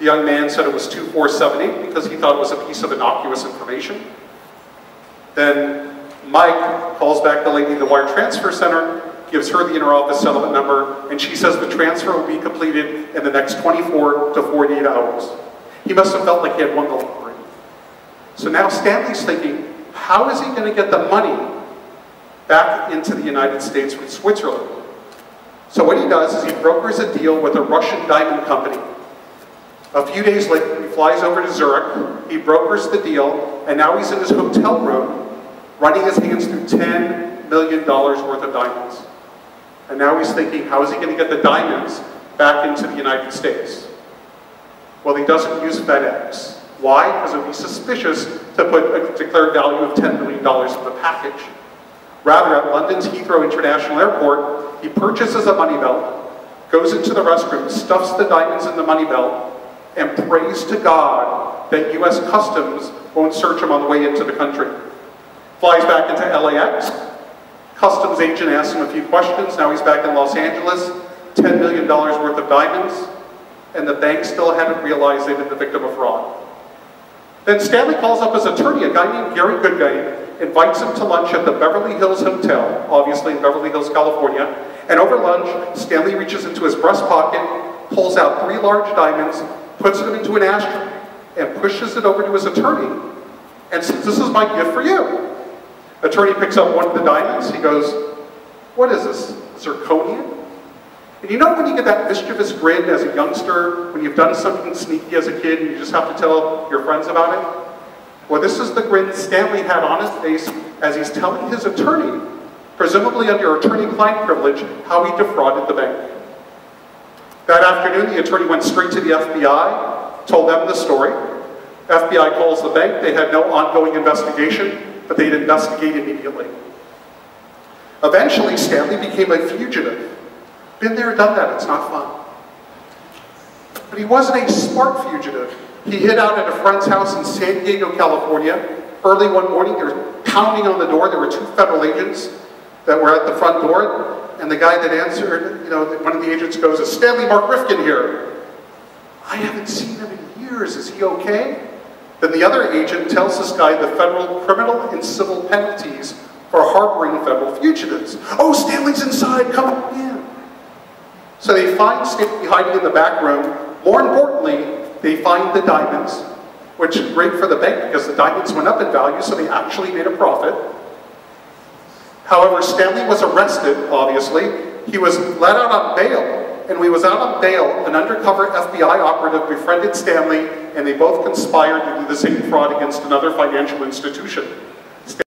The young man said it was 2478 because he thought it was a piece of innocuous information. Then Mike calls back the lady at the wire transfer center, gives her the inter-office settlement number, and she says the transfer will be completed in the next 24 to 48 hours. He must have felt like he had won the lottery. So now Stanley's thinking, how is he going to get the money back into the United States from Switzerland? So what he does is he brokers a deal with a Russian diamond company. A few days later, he flies over to Zurich, he brokers the deal, and now he's in his hotel room, running his hands through $10 million worth of diamonds. And now he's thinking, how is he going to get the diamonds back into the United States? Well, he doesn't use FedEx. Why? Because it would be suspicious to put a declared value of $10 million in the package. Rather, at London's Heathrow International Airport, he purchases a money belt, goes into the restroom, stuffs the diamonds in the money belt, and prays to God that US Customs won't search him on the way into the country. Flies back into LAX, customs agent asks him a few questions, now he's back in Los Angeles, $10 million worth of diamonds, and the bank still hadn't realized they'd been the victim of fraud. Then Stanley calls up his attorney, a guy named Gary Goodgame, invites him to lunch at the Beverly Hills Hotel, obviously in Beverly Hills, California, and over lunch, Stanley reaches into his breast pocket, pulls out 3 large diamonds, puts them into an ashtray, and pushes it over to his attorney, and says, "This is my gift for you." Attorney picks up one of the diamonds, he goes, "What is this, zirconium?" And you know when you get that mischievous grin as a youngster, when you've done something sneaky as a kid and you just have to tell your friends about it? Well, this is the grin Stanley had on his face as he's telling his attorney, presumably under attorney-client privilege, how he defrauded the bank. That afternoon, the attorney went straight to the FBI, told them the story. FBI calls the bank. They had no ongoing investigation, but they'd investigate immediately. Eventually, Stanley became a fugitive. Been there, done that, it's not fun. But he wasn't a smart fugitive. He hid out at a friend's house in San Diego, California. Early one morning, they were pounding on the door. There were 2 federal agents that were at the front door. And the guy that answered, one of the agents goes, "Is Stanley Mark Rifkin here?" "I haven't seen him in years, is he okay?" Then the other agent tells this guy the federal criminal and civil penalties for harboring federal fugitives. "Oh, Stanley's inside, come on in." So they find Stanley hiding in the back room. More importantly, they find the diamonds, which is great for the bank because the diamonds went up in value, so they actually made a profit. However, Stanley was arrested, obviously. He was let out on bail, and when he was out on bail, an undercover FBI operative befriended Stanley, and they both conspired to do the same fraud against another financial institution.